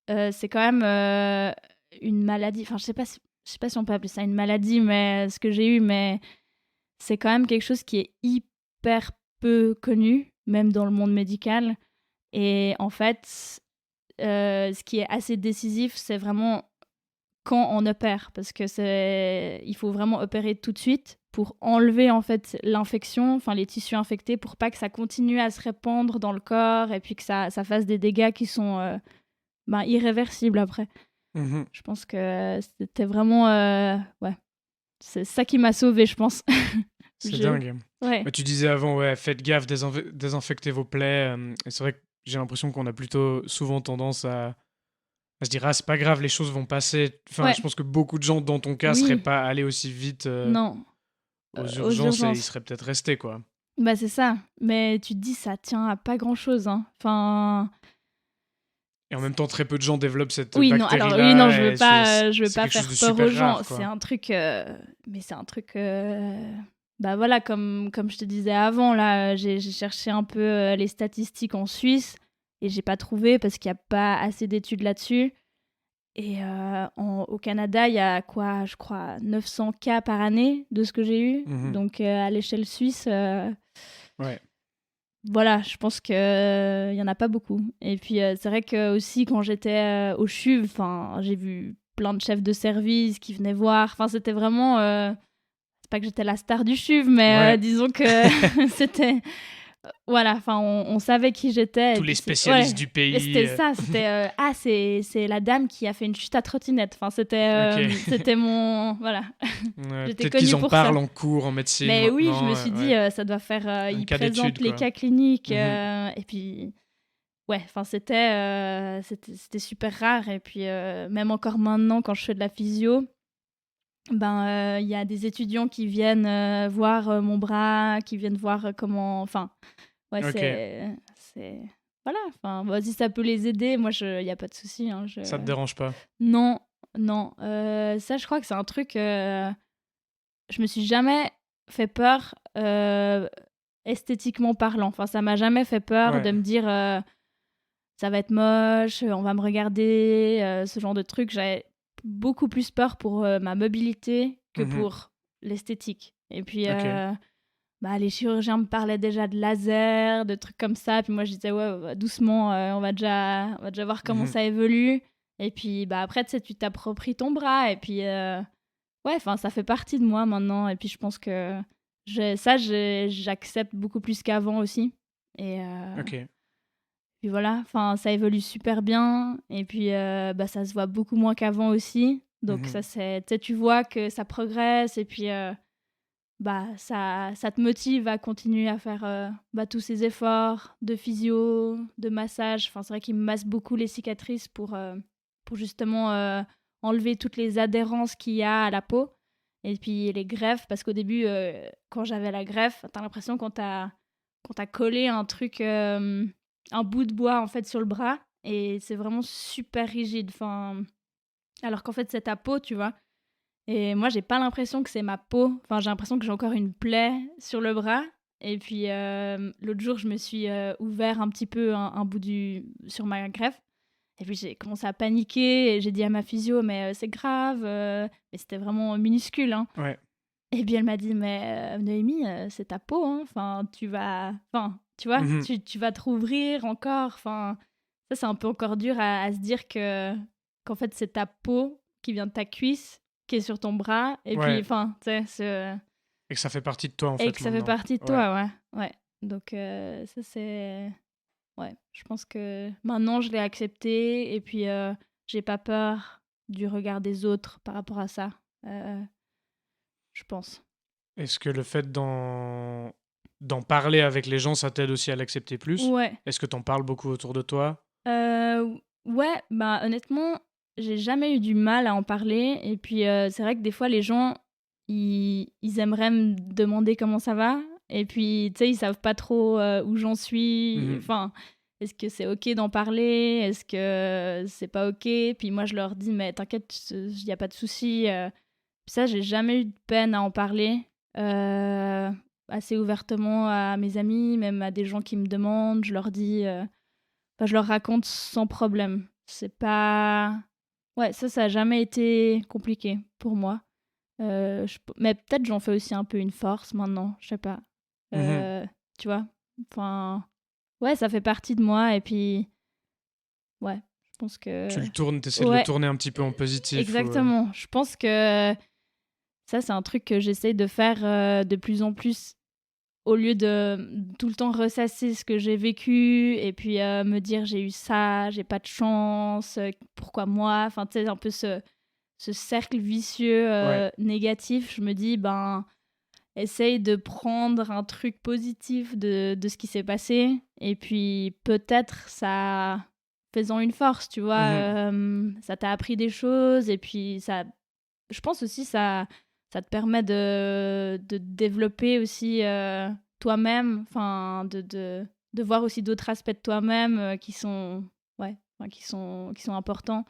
c'est quand même une maladie. Enfin, je sais pas si on peut appeler ça une maladie, mais ce que j'ai eu, mais c'est quand même quelque chose qui est hyper peu connu, même dans le monde médical. Et en fait, ce qui est assez décisif, c'est vraiment quand on opère, parce que il faut vraiment opérer tout de suite pour enlever en fait l'infection, enfin les tissus infectés, pour pas que ça continue à se répandre dans le corps et puis que ça fasse des dégâts qui sont irréversibles après. Je pense que c'était vraiment ouais, c'est ça qui m'a sauvée, je pense. C'est dingue. Ouais. Tu disais avant, ouais, faites gaffe, désinfectez vos plaies. Et c'est vrai que j'ai l'impression qu'on a plutôt souvent tendance à se dire, ah, c'est pas grave, les choses vont passer. Enfin, Ouais. je pense que beaucoup de gens, dans ton cas, Oui. seraient pas allés aussi vite Non. aux urgences et ils seraient peut-être restés, quoi. Bah, c'est ça. Mais tu te dis, ça tient à pas grand-chose, hein. Enfin... Et en même temps, très peu de gens développent cette Oui, non, bactérie-là. alors, oui, non, je veux c'est pas quelque faire chose de peur super aux gens. rare, quoi. C'est un truc... Mais c'est un truc... voilà, comme je te disais avant, là, j'ai cherché un peu les statistiques en Suisse et j'ai pas trouvé parce qu'il y a pas assez d'études là-dessus. Et au Canada, il y a quoi, je crois, 900 cas par année de ce que j'ai eu. Donc, à l'échelle suisse... Ouais. voilà, je pense qu'il y en a pas beaucoup. Et puis, c'est vrai que aussi quand j'étais au CHUV, j'ai vu plein de chefs de service qui venaient voir. Enfin, c'était vraiment... c'est pas que j'étais la star du CHUV, mais Ouais. disons que c'était... Voilà, on savait qui j'étais. Tous Et les puis spécialistes du et pays. c'était ça, c'était c'est la dame qui a fait une chute à trottinette. Enfin, Ok. c'était mon voilà. Ouais, J'étais peut-être connue qu'ils en pour ça. parlent en cours, en médecine Mais oui, je maintenant. me suis dit Ouais. ça doit faire Un ils cas d'étude, présentent les quoi. cas cliniques Mhm. et puis ouais, c'était super rare et puis même encore maintenant quand je fais de la physio, il y a des étudiants qui viennent voir mon bras, qui viennent voir comment ouais, Ok. c'est voilà, si ça peut les aider, moi il y a pas de souci hein, Ça te dérange pas? Non, non, ça je crois que c'est un truc je me suis jamais fait peur esthétiquement parlant. Enfin, ça m'a jamais fait peur Ouais. de me dire ça va être moche, on va me regarder, ce genre de truc. J'avais beaucoup plus peur pour ma mobilité que Mhm. pour l'esthétique. Et puis, Ok. les chirurgiens me parlaient déjà de laser, de trucs comme ça. Puis moi, je disais, ouais, doucement, on va déjà voir comment Mhm. ça évolue. Et puis, après, tu sais, tu t'appropries ton bras. Et puis, ouais, ça fait partie de moi maintenant. Et puis, je pense que j'accepte beaucoup plus qu'avant aussi. Et Ok. puis voilà, ça évolue super bien. Et puis, ça se voit beaucoup moins qu'avant aussi. Donc, Mhm. tu vois que ça progresse. Et puis, ça te motive à continuer à faire tous ces efforts de physio, de massage. Enfin, c'est vrai qu'il me masse beaucoup les cicatrices pour justement enlever toutes les adhérences qu'il y a à la peau. Et puis les greffes, parce qu'au début, quand j'avais la greffe, t'as l'impression qu'on t'a collé un truc, un bout de bois en fait sur le bras. Et c'est vraiment super rigide. Alors qu'en fait, c'est ta peau, tu vois. Et moi, j'ai pas l'impression que c'est ma peau. Enfin, j'ai l'impression que j'ai encore une plaie sur le bras. Et puis, l'autre jour, je me suis ouvert un petit peu un bout sur ma greffe. Et puis, j'ai commencé à paniquer. Et j'ai dit à ma physio, mais c'est grave. Mais c'était vraiment minuscule. Hein. Ouais. Et puis, elle m'a dit, mais Noémie, c'est ta peau. Hein. Tu vois, Mhm. tu vas te rouvrir encore. Ça, c'est un peu encore dur à se dire qu'en fait, c'est ta peau qui vient de ta cuisse qui est sur ton bras et puis Ouais. tu sais Et que ça fait partie de toi, en et fait, que ça fait maintenant. partie de Ouais. toi, ouais. Donc ça c'est ouais, je pense que maintenant je l'ai accepté et puis j'ai pas peur du regard des autres par rapport à ça. Euh, je pense. Est-ce que le fait d'en parler avec les gens, ça t'aide aussi à l'accepter plus? Ouais. Est-ce que t'en parles beaucoup autour de toi? Ouais, honnêtement, j'ai jamais eu du mal à en parler et puis c'est vrai que des fois les gens ils aimeraient me demander comment ça va et puis tu sais ils savent pas trop où j'en suis. Mhm. Enfin, est-ce que c'est OK d'en parler? Est-ce que c'est pas OK? Puis moi je leur dis mais t'inquiète, il y a pas de souci. Puis ça, j'ai jamais eu de peine à en parler assez ouvertement à mes amis, même à des gens qui me demandent, je leur dis je leur raconte sans problème. C'est pas... Ouais, ça a jamais été compliqué pour moi. Mais peut-être j'en fais aussi un peu une force maintenant, je sais pas. Mhm. Tu vois? Enfin... Ouais, ça fait partie de moi et puis... Ouais, je pense que... T'essaies de le Ouais, tourner un petit peu en positif. exactement. Je pense que ça, c'est un truc que j'essaye de faire de plus en plus au lieu de tout le temps ressasser ce que j'ai vécu et puis me dire j'ai eu ça, j'ai pas de chance, pourquoi moi? Enfin, tu sais, un peu ce cercle vicieux Ouais. négatif. Je me dis, essaye de prendre un truc positif de ce qui s'est passé et puis peut-être ça faisant une force, tu vois. Mhm. Ça t'a appris des choses et puis ça, je pense aussi ça te permet de développer aussi toi-même, de voir aussi d'autres aspects de toi-même qui sont ouais, qui sont importants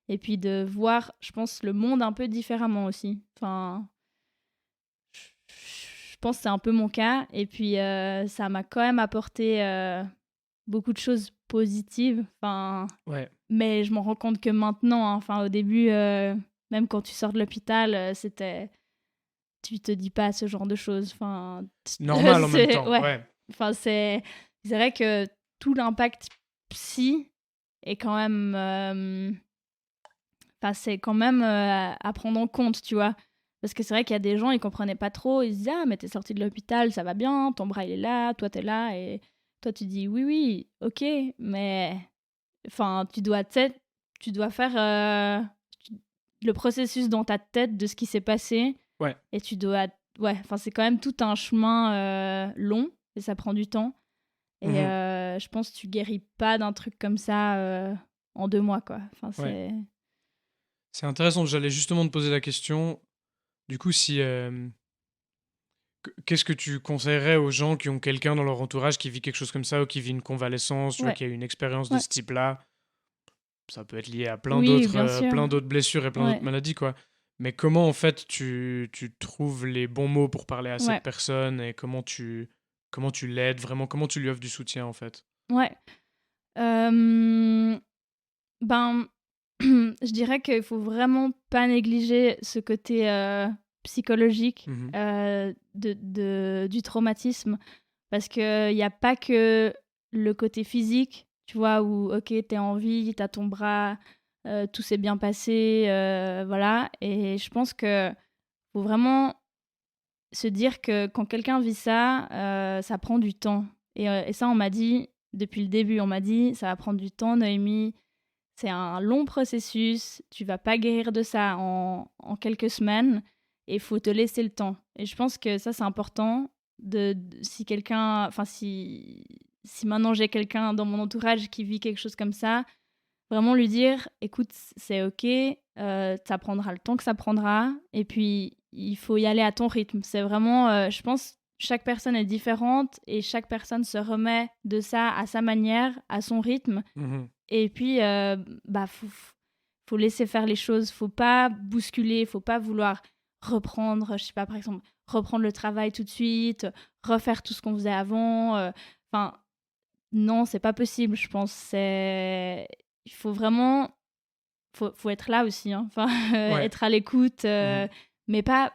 et puis de voir, je pense, le monde un peu différemment aussi. Je pense que c'est un peu mon cas et puis ça m'a quand même apporté beaucoup de choses positives. Ouais. Mais je m'en rends compte que maintenant, hein. Au début, même quand tu sors de l'hôpital, tu te dis pas ce genre de choses. Normal en même C'est temps, ouais. ouais. C'est C'est vrai que tout l'impact psy est quand même... c'est quand même à prendre en compte, tu vois. Parce que c'est vrai qu'il y a des gens, ils comprenaient pas trop. Ils se disaient, ah, mais t'es sorti de l'hôpital, ça va bien, ton bras il est là, toi t'es là. Et toi tu dis, oui, oui, ok, mais enfin, tu dois faire le processus dans ta tête de ce qui s'est passé. Ouais. Et tu dois, ouais, enfin, c'est quand même tout un chemin long et ça prend du temps. Et je pense que tu guéris pas d'un truc comme ça en 2 mois, quoi. Enfin, Ouais. C'est intéressant, j'allais justement te poser la question. Du coup, qu'est-ce que tu conseillerais aux gens qui ont quelqu'un dans leur entourage qui vit quelque chose comme ça ou qui vit une convalescence, tu vois, Ouais. qui a une expérience de Ouais. ce type-là? Ça peut être lié à Oui, bien sûr. plein d'autres blessures et plein Ouais. d'autres maladies, quoi. Mais comment, en fait, tu trouves les bons mots pour parler à Ouais. cette personne et comment tu l'aides vraiment? Comment tu lui offres du soutien, en fait? Ouais. Ben, je dirais qu'il faut vraiment pas négliger ce côté psychologique Mhm. du traumatisme. Parce qu'il n'y a pas que le côté physique, tu vois, où, ok, t'es en vie, t'as ton bras, tout s'est bien passé, voilà. Et je pense que faut vraiment se dire que quand quelqu'un vit ça, ça prend du temps. Et ça, on m'a dit, depuis le début, on m'a dit, ça va prendre du temps, Noémie. C'est un long processus. Tu vas pas guérir de ça en quelques semaines. Et il faut te laisser le temps. Et je pense que ça, c'est important. Si quelqu'un, enfin, si maintenant j'ai quelqu'un dans mon entourage qui vit quelque chose comme ça, vraiment lui dire, écoute, c'est ok, ça prendra le temps que ça prendra, et puis il faut y aller à ton rythme. C'est vraiment, je pense, chaque personne est différente et chaque personne se remet de ça à sa manière, à son rythme. Mhm. Et puis, faut laisser faire les choses, faut pas bousculer, faut pas vouloir reprendre, je sais pas, par exemple, reprendre le travail tout de suite, refaire tout ce qu'on faisait avant. Enfin, non, c'est pas possible, je pense. Il faut vraiment, faut être là aussi, hein. Enfin, Ouais. être à l'écoute, Mhm. mais pas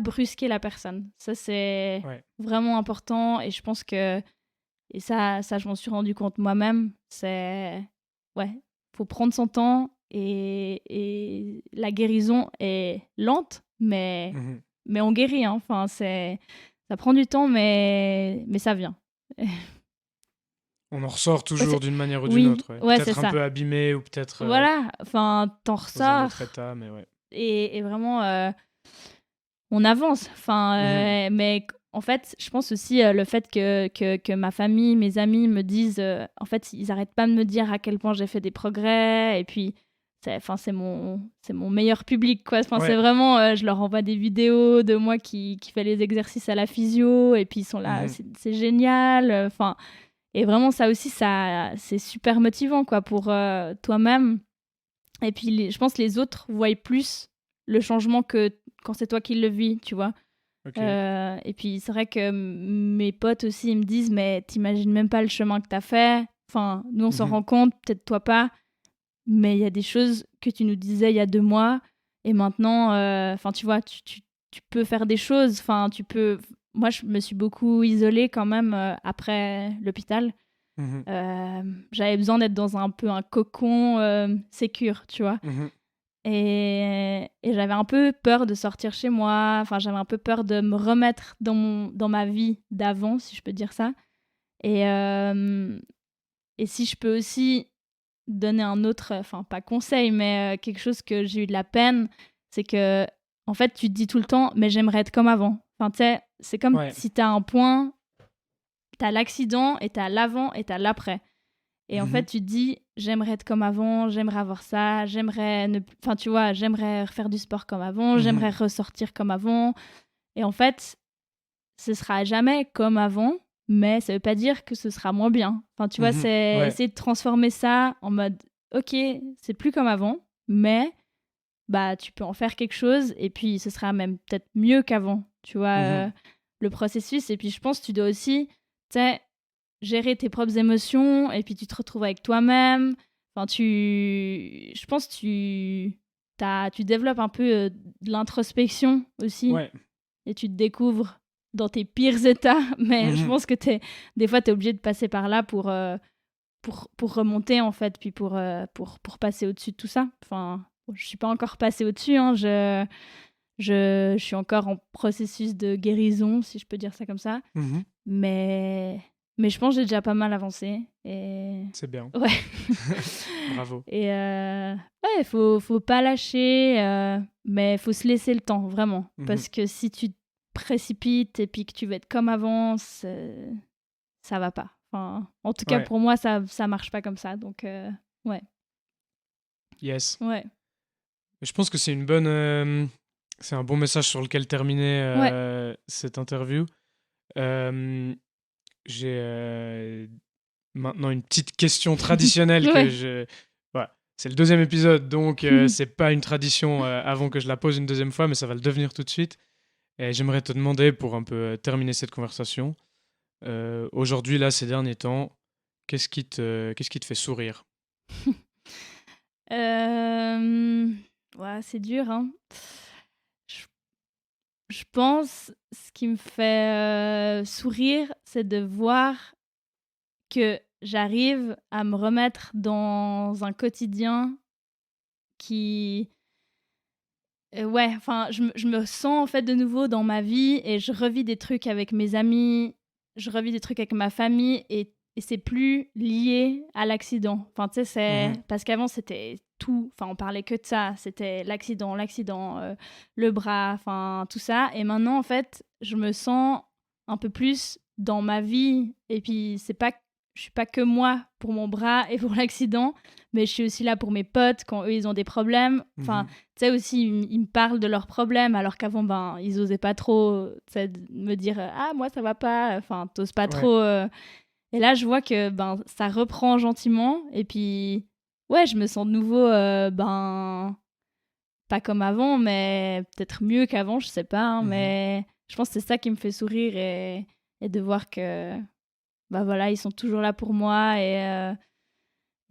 brusquer la personne. Ça, c'est Ouais. vraiment important. Et je pense que, et ça je m'en suis rendu compte moi-même, ouais, faut prendre son temps et la guérison est lente, Mhm. mais on guérit, hein. Enfin, ça prend du temps, mais ça vient. On en ressort Ouais, toujours d'une manière ou d'une oui, autre, ouais. ouais, c'est Peut-être un ça. peu abîmé ou peut-être Voilà, enfin, t'en dans un ressors autre état, mais ouais. et vraiment, on avance. Enfin, Mhm. mais en fait, je pense aussi le fait que ma famille, mes amis me disent, en fait, ils arrêtent pas de me dire à quel point j'ai fait des progrès. Et puis, c'est mon meilleur public, quoi. Enfin, c'est Ouais. vraiment, je leur envoie des vidéos de moi qui fait les exercices à la physio, et puis ils sont là, Mhm. c'est génial. Enfin, et vraiment, ça aussi, c'est super motivant, quoi, pour toi-même. Et puis, je pense que les autres voient plus le changement que quand c'est toi qui le vis, tu vois. Ok. Et puis, c'est vrai que mes potes aussi, ils me disent, mais t'imagines même pas le chemin que t'as fait. Enfin, nous, on s'en Mhm. rend compte, peut-être toi pas, mais il y a des choses que tu nous disais il y a 2 mois, et maintenant, enfin, tu vois, tu peux faire des choses. Enfin, tu peux... Moi, je me suis beaucoup isolée quand même après l'hôpital. Mhm. J'avais besoin d'être dans un peu un cocon sécure, tu vois. Mhm. Et j'avais un peu peur de sortir chez moi. Enfin, j'avais un peu peur de me remettre dans ma vie d'avant, si je peux dire ça. Et si je peux aussi donner un autre, enfin, pas conseil, mais quelque chose que j'ai eu de la peine, c'est que, en fait, tu te dis tout le temps, mais j'aimerais être comme avant. Enfin, tu sais, c'est comme Ouais. si t'as un point, t'as l'accident et t'as l'avant et t'as l'après. Et en fait, Mhm. tu te dis, j'aimerais être comme avant, j'aimerais avoir ça, j'aimerais ne... Enfin, tu vois, j'aimerais refaire du sport comme avant, j'aimerais Mhm. ressortir comme avant. Et en fait, ce sera jamais comme avant, mais ça veut pas dire que ce sera moins bien. Enfin, tu vois, Mhm. c'est Ouais. essayer de transformer ça en mode, ok, c'est plus comme avant, mais bah, tu peux en faire quelque chose et puis ce sera même peut-être mieux qu'avant, tu vois, Mhm. le processus. Et puis, je pense que tu dois aussi, tu sais, gérer tes propres émotions et puis tu te retrouves avec toi-même. Enfin, je pense que tu développes un peu de l'introspection aussi Ouais. et tu te découvres dans tes pires états, mais je Mhm. pense que des fois, tu es obligé de passer par là pour remonter, en fait, puis pour passer au-dessus de tout ça. Enfin, je suis pas encore passée au-dessus, hein, je suis encore en processus de guérison, si je peux dire ça comme ça, Mhm. mais je pense que j'ai déjà pas mal avancé, et C'est bien. ouais. Bravo. Et ouais, faut pas lâcher, mais faut se laisser le temps, vraiment. Mhm. Parce que si tu te précipites et puis que tu veux être comme avant, ça va pas. Enfin, en tout cas, Ouais. pour moi, ça marche pas comme ça. Donc, ouais. Yes. Ouais. Je pense que c'est c'est un bon message sur lequel terminer cette interview. J'ai maintenant une petite question traditionnelle Ouais. Voilà. C'est le 2e épisode, donc c'est pas une tradition avant que je la pose une 2e fois, mais ça va le devenir tout de suite. Et j'aimerais te demander, pour un peu terminer cette conversation, aujourd'hui, là, ces derniers temps, qu'est-ce qui te fait sourire? Ouais, c'est dur, hein. Je je pense, ce qui me fait sourire, c'est de voir que j'arrive à me remettre dans un quotidien qui ouais, enfin, je me sens, en fait, de nouveau dans ma vie, et je revis des trucs avec mes amis, je revis des trucs avec ma famille, et c'est plus lié à l'accident. Enfin, tu sais, c'est Mhm. parce qu'avant, c'était tout, enfin, on parlait que de ça, c'était l'accident, le bras, enfin, tout ça, et maintenant, en fait, je me sens un peu plus dans ma vie, et puis je suis pas que moi pour mon bras et pour l'accident, mais je suis aussi là pour mes potes quand eux, ils ont des problèmes. Enfin, Mhm. tu sais aussi, ils me parlent de leurs problèmes, alors qu'avant, ben, ils osaient pas trop, tu sais, me dire ah, moi ça va pas, enfin, t'oses pas Ouais. trop. Et là, je vois que ben ça reprend gentiment, et puis ouais, je me sens de nouveau, ben pas comme avant, mais peut-être mieux qu'avant, je sais pas, hein, Mhm. mais je pense que c'est ça qui me fait sourire, et de voir que bah voilà, ils sont toujours là pour moi, et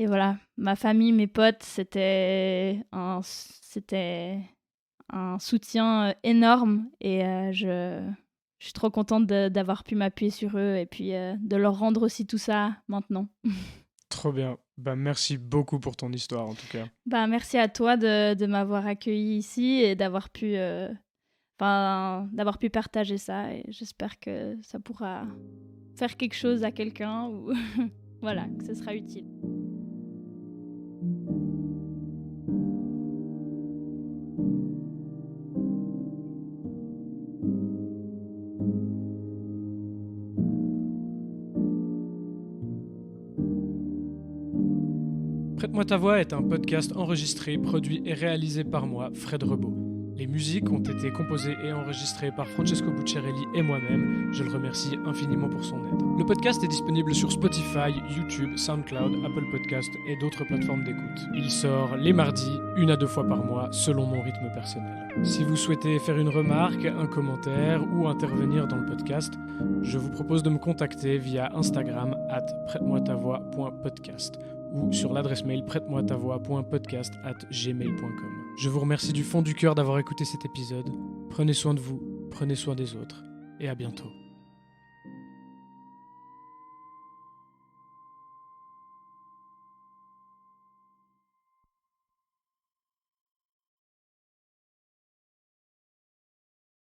voilà, ma famille, mes potes, c'était un soutien énorme, et je suis trop contente d'avoir pu m'appuyer sur eux, et puis de leur rendre aussi tout ça maintenant. Trop bien. Bah, merci beaucoup pour ton histoire, en tout cas. Bah, merci à toi de m'avoir accueilli ici, et d'avoir pu partager ça, et j'espère que ça pourra faire quelque chose à quelqu'un, ou voilà, que ce sera utile. Prête-moi ta voix est un podcast enregistré, produit et réalisé par moi, Fred Rebaud. Les musiques ont été composées et enregistrées par Francesco Bucciarelli et moi-même. Je le remercie infiniment pour son aide. Le podcast est disponible sur Spotify, YouTube, SoundCloud, Apple Podcast et d'autres plateformes d'écoute. Il sort les mardis, 1 à 2 fois par mois, selon mon rythme personnel. Si vous souhaitez faire une remarque, un commentaire ou intervenir dans le podcast, je vous propose de me contacter via Instagram @prête-moi-ta-voix.podcast ou sur l'adresse mail prête-moi-ta-voix.podcast@gmail.com. Je vous remercie du fond du cœur d'avoir écouté cet épisode. Prenez soin de vous, prenez soin des autres, et à bientôt.